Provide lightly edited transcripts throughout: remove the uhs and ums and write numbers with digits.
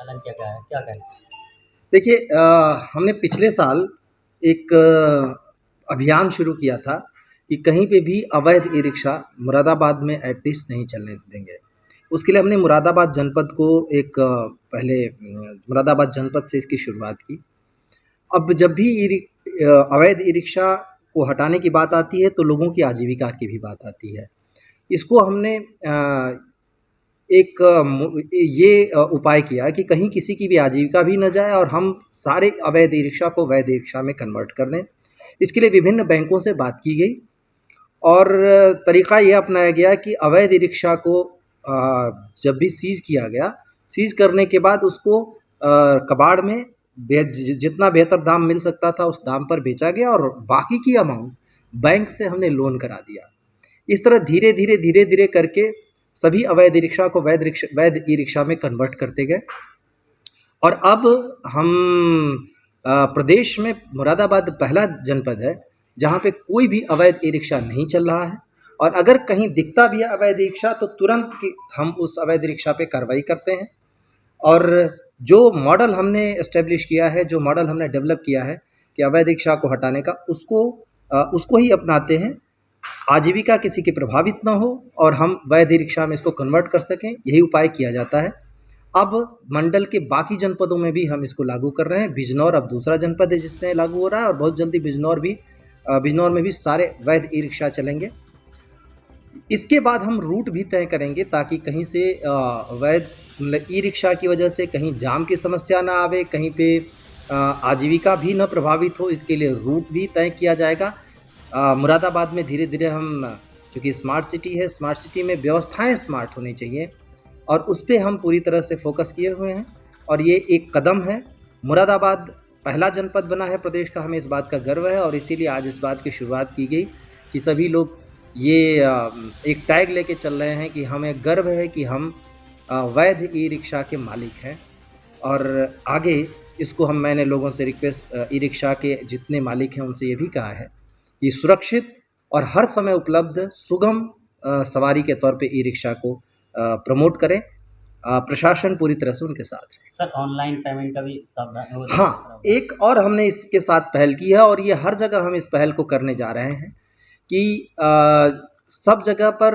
संचालन किया गया है, क्या कहें? देखिए, हमने पिछले साल एक अभियान शुरू किया था कि कहीं पे भी अवैध ई-रिक्शा मुरादाबाद में एटलीस्ट नहीं चलने देंगे। उसके लिए हमने मुरादाबाद जनपद को एक पहले मुरादाबाद जनपद से इसकी शुरुआत की। अब जब भी अवैध ई-रिक्शा को हटाने की बात आती है तो लोगों की आजीविका की भी बात आती है। इसको हमने एक ये उपाय किया कि कहीं किसी की भी आजीविका भी न जाए और हम सारे अवैध ई-रिक्शा को वैध ई-रिक्शा में कन्वर्ट कर दें। इसके लिए विभिन्न बैंकों से बात की गई और तरीका ये अपनाया गया कि अवैध ई-रिक्शा को जब भी सीज़ किया गया, सीज़ करने के बाद उसको कबाड़ में जितना बेहतर दाम मिल सकता था उस दाम पर बेचा गया और बाकी की अमाउंट बैंक से हमने लोन करा दिया। इस तरह धीरे-धीरे करके सभी अवैध ई-रिक्शा को वैध ई-रिक्शा में कन्वर्ट करते गए और अब हम प्रदेश में मुरादाबाद पहला जनपद है जहाँ पे कोई भी अवैध ई-रिक्शा नहीं चल रहा है और अगर कहीं दिखता भी है अवैध ई-रिक्शा तो तुरंत हम उस अवैध ई-रिक्शा पे कार्रवाई करते हैं। और जो मॉडल हमने एस्टेब्लिश किया है, जो मॉडल हमने डेवलप किया है कि अवैध ई-रिक्शा को हटाने का, उसको ही अपनाते हैं। आजीविका किसी की प्रभावित ना हो और हम वैध ई-रिक्शा में इसको कन्वर्ट कर सकें, यही उपाय किया जाता है। अब मंडल के बाकी जनपदों में भी हम इसको लागू कर रहे हैं। बिजनौर अब दूसरा जनपद है जिसमें लागू हो रहा है और बहुत जल्दी बिजनौर में भी सारे वैध ई-रिक्शा चलेंगे। इसके बाद हम रूट भी तय करेंगे ताकि कहीं से वैध ई-रिक्शा की वजह से कहीं जाम की समस्या ना आवे, कहीं पे आजीविका भी न प्रभावित हो, इसके लिए रूट भी तय किया जाएगा। मुरादाबाद में धीरे-धीरे हम, चूँकि स्मार्ट सिटी है, स्मार्ट सिटी में व्यवस्थाएं स्मार्ट होनी चाहिए और उस पे हम पूरी तरह से फोकस किए हुए हैं और ये एक कदम है। मुरादाबाद पहला जनपद बना है प्रदेश का, हमें इस बात का गर्व है और इसीलिए आज इस बात की शुरुआत की गई कि सभी लोग ये एक टैग लेके चल रहे हैं कि हमें गर्व है कि हम वैध ई-रिक्शा के मालिक हैं और आगे इसको मैंने लोगों से रिक्वेस्ट, ई-रिक्शा के जितने मालिक हैं उनसे ये भी कहा है कि सुरक्षित और हर समय उपलब्ध सुगम सवारी के तौर पे ई-रिक्शा को प्रमोट करें। प्रशासन पूरी तरह से उनके साथ है। सर, ऑनलाइन पेमेंट का भी सावधान हाँ, एक और हमने इसके साथ पहल की है और ये हर जगह हम इस पहल को करने जा रहे हैं कि सब जगह पर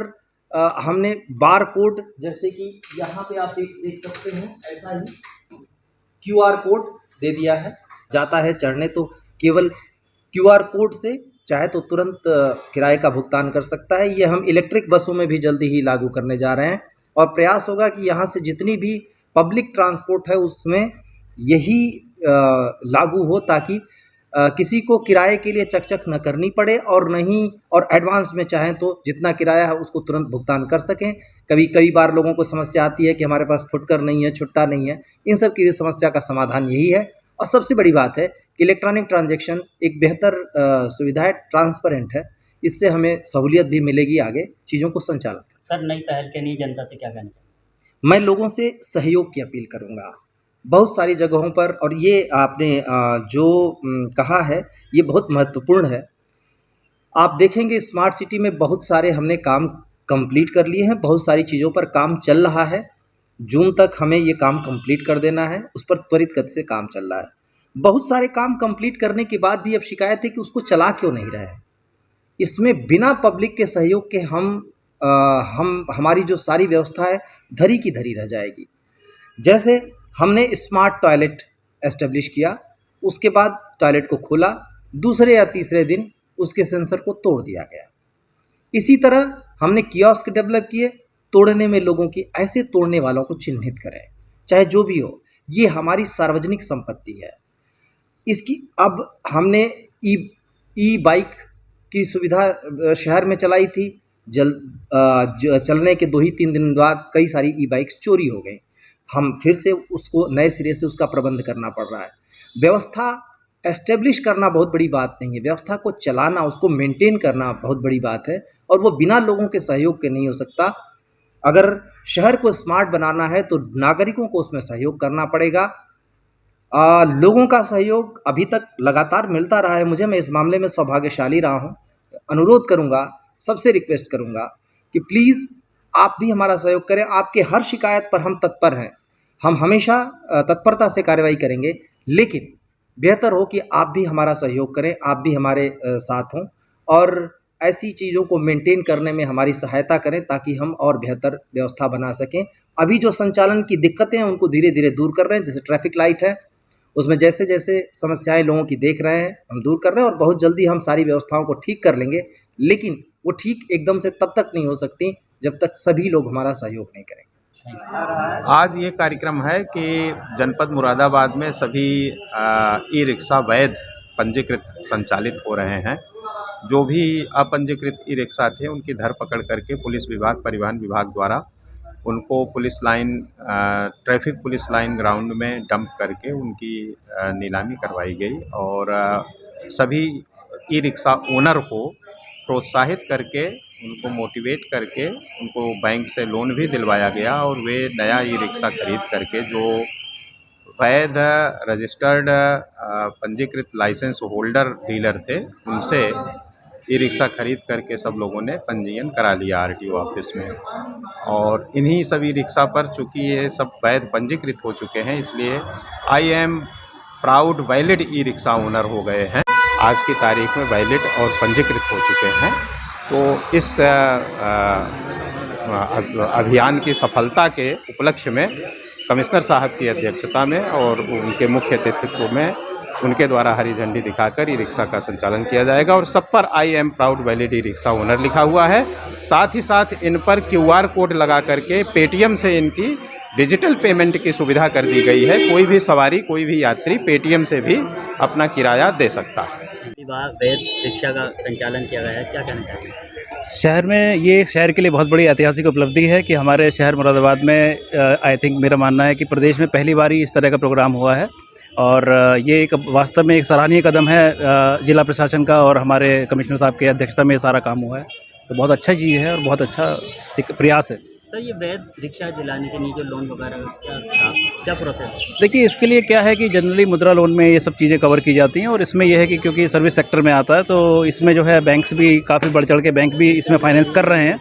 हमने बार कोड, जैसे कि यहाँ पे आप देख सकते हैं, ऐसा ही QR कोड दे दिया है। जाता है चढ़ने तो केवल QR कोड से चाहे तो तुरंत किराए का भुगतान कर सकता है। ये हम इलेक्ट्रिक बसों में भी जल्दी ही लागू करने जा रहे हैं और प्रयास होगा कि यहाँ से जितनी भी पब्लिक ट्रांसपोर्ट है उसमें यही लागू हो ताकि किसी को किराए के लिए चक-चक न करनी पड़े और नहीं, और एडवांस में चाहें तो जितना किराया है उसको तुरंत भुगतान कर सकें। कई बार लोगों को समस्या आती है कि हमारे पास फुटकर नहीं है, छुट्टा नहीं है। इन सब की समस्या का समाधान यही है और सबसे बड़ी बात है कि इलेक्ट्रॉनिक ट्रांजैक्शन एक बेहतर सुविधा है, ट्रांसपेरेंट है। इससे हमें सहूलियत भी मिलेगी आगे चीज़ों को संचालन। सर, नई पहल के लिए जनता से क्या कहना चाहिए? मैं लोगों से सहयोग की अपील करूँगा बहुत सारी जगहों पर, और ये आपने जो कहा है ये बहुत महत्वपूर्ण है। आप देखेंगे स्मार्ट सिटी में बहुत सारे हमने काम कंप्लीट कर लिए हैं, बहुत सारी चीज़ों पर काम चल रहा है। जून तक हमें ये काम कंप्लीट कर देना है, उस पर त्वरित गति से काम चल रहा है। बहुत सारे काम कंप्लीट करने के बाद भी अब शिकायत है कि उसको चला क्यों नहीं रहे हैं। इसमें बिना पब्लिक के सहयोग के हमारी जो सारी व्यवस्था है धरी की धरी रह जाएगी। जैसे हमने स्मार्ट टॉयलेट एस्टेब्लिश किया, उसके बाद टॉयलेट को खोला, दूसरे या तीसरे दिन उसके सेंसर को तोड़ दिया गया। इसी तरह हमने कियोस्क डेवलप किए, तोड़ने में लोगों की, ऐसे तोड़ने वालों को चिन्हित करें, चाहे जो भी हो। ये हमारी सार्वजनिक संपत्ति है। इसकी अब हमने ई बाइक की सुविधा शहर में चलाई थी। चलने के 2 ही 3 दिन बाद कई सारी ई बाइक्स चोरी हो गई। हम फिर से उसको नए सिरे से उसका प्रबंध करना पड़ रहा है। व्यवस्था एस्टेब्लिश करना बहुत बड़ी बात नहीं है, व्यवस्था को चलाना, उसको मेंटेन करना बहुत बड़ी बात है और वो बिना लोगों के सहयोग के नहीं हो सकता। अगर शहर को स्मार्ट बनाना है तो नागरिकों को उसमें सहयोग करना पड़ेगा। लोगों का सहयोग अभी तक लगातार मिलता रहा है मुझे, मैं इस मामले में सौभाग्यशाली रहा हूँ। अनुरोध करूँगा, सबसे रिक्वेस्ट करूँगा कि प्लीज़ आप भी हमारा सहयोग करें। आपके हर शिकायत पर हम तत्पर हैं। हम हमेशा तत्परता से कार्रवाई करेंगे, लेकिन बेहतर हो कि आप भी हमारा सहयोग करें, आप भी हमारे साथ हों और ऐसी चीज़ों को मेंटेन करने में हमारी सहायता करें ताकि हम और बेहतर व्यवस्था बना सकें। अभी जो संचालन की दिक्कतें हैं उनको धीरे-धीरे दूर कर रहे हैं, जैसे ट्रैफ़िक लाइट है, उसमें जैसे-जैसे समस्याएँ लोगों की देख रहे हैं, हम दूर कर रहे हैं और बहुत जल्दी हम सारी व्यवस्थाओं को ठीक कर लेंगे। लेकिन वो ठीक एकदम से तब तक नहीं हो सकती जब तक सभी लोग हमारा सहयोग नहीं करेंगे। आज ये कार्यक्रम है कि जनपद मुरादाबाद में सभी ई रिक्शा वैध पंजीकृत संचालित हो रहे हैं। जो भी अपंजीकृत ई रिक्शा थे उनकी धरपकड़ करके पुलिस विभाग, परिवहन विभाग द्वारा उनको police line traffic police line ground में डंप करके उनकी नीलामी करवाई गई और सभी ई रिक्शा ओनर को प्रोत्साहित करके उनको मोटिवेट करके उनको बैंक से लोन भी दिलवाया गया और वे नया ई रिक्शा खरीद करके जो वैध रजिस्टर्ड पंजीकृत लाइसेंस होल्डर डीलर थे उनसे ई रिक्शा खरीद करके सब लोगों ने पंजीयन करा लिया आरटीओ ऑफिस में। और इन्हीं सभी रिक्शा पर चूँकि ये सब वैध पंजीकृत हो चुके हैं इसलिए I am proud valid e rickshaw owner हो गए हैं। आज की तारीख में वैलिड और पंजीकृत हो चुके हैं। तो इस अभियान की सफलता के उपलक्ष्य में कमिश्नर साहब की अध्यक्षता में और उनके मुख्य अतिथित्व में उनके द्वारा हरी झंडी दिखाकर ई रिक्शा का संचालन किया जाएगा और सब पर I am proud valid e rickshaw owner लिखा हुआ है। साथ ही साथ इन पर QR कोड लगा करके पेटीएम से इनकी डिजिटल पेमेंट की सुविधा कर दी गई है। कोई भी सवारी, कोई भी यात्री पेटीएम से भी अपना किराया दे सकता है। वैध रिक्शा का संचालन किया गया है, क्या कहना चाहते हैं? शहर में ये शहर के लिए बहुत बड़ी ऐतिहासिक उपलब्धि है कि हमारे शहर मुरादाबाद में आई थिंक मेरा मानना है कि प्रदेश में पहली बार ही इस तरह का प्रोग्राम हुआ है और ये एक वास्तव में एक सराहनीय कदम है जिला प्रशासन का और हमारे कमिश्नर साहब की अध्यक्षता में ये सारा काम हुआ है। तो बहुत अच्छा चीज़ है और बहुत अच्छा एक प्रयास है। सर, ये वैध रिक्शा दिलाने के लिए जो लोन वगैरह क्या प्रोसेस? देखिए, इसके लिए क्या है कि जनरली मुद्रा लोन में ये सब चीज़ें कवर की जाती हैं और इसमें यह है कि क्योंकि सर्विस सेक्टर में आता है तो इसमें जो है बैंक्स भी काफ़ी बढ़ चढ़ के बैंक भी इसमें फाइनेंस कर रहे हैं।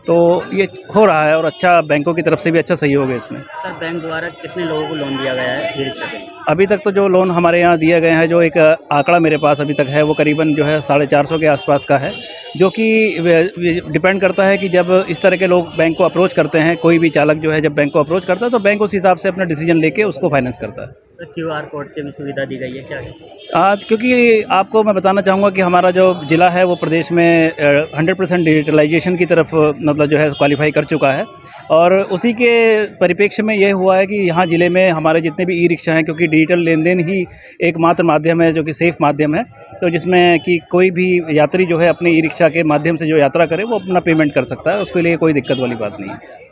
तो ये हो रहा है और अच्छा बैंकों की तरफ से भी अच्छा सहयोग है इसमें। सर, बैंक द्वारा कितने लोगों को लोन दिया गया है ई रिक्शा के लिए? अभी तक तो जो लोन हमारे यहाँ दिए गए हैं, जो एक आंकड़ा मेरे पास अभी तक है, वो करीबन जो है 450 के आसपास का है, जो कि डिपेंड करता है कि जब इस तरह के लोग बैंक को अप्रोच करते हैं, कोई भी चालक जो है जब बैंक को अप्रोच करता है तो बैंक उस हिसाब से अपना डिसीजन लेके उसको फाइनेंस करता है। सर, QR कोड की भी सुविधा दी गई है, क्या है? आज क्योंकि आपको मैं बताना चाहूँगा कि हमारा जो ज़िला है वो प्रदेश में 100% डिजिटलाइजेशन की तरफ मतलब जो है क्वालिफाई कर चुका है और उसी के परिप्रेक्ष्य में ये हुआ है कि यहाँ ज़िले में हमारे जितने भी ई रिक्शा हैं, क्योंकि डिजिटल लेन देन ही एकमात्र माध्यम है जो कि सेफ़ माध्यम है, तो जिसमें कि कोई भी यात्री जो है अपने ई रिक्शा के माध्यम से जो यात्रा करे वो अपना पेमेंट कर सकता है, उसके लिए कोई दिक्कत वाली बात नहीं है।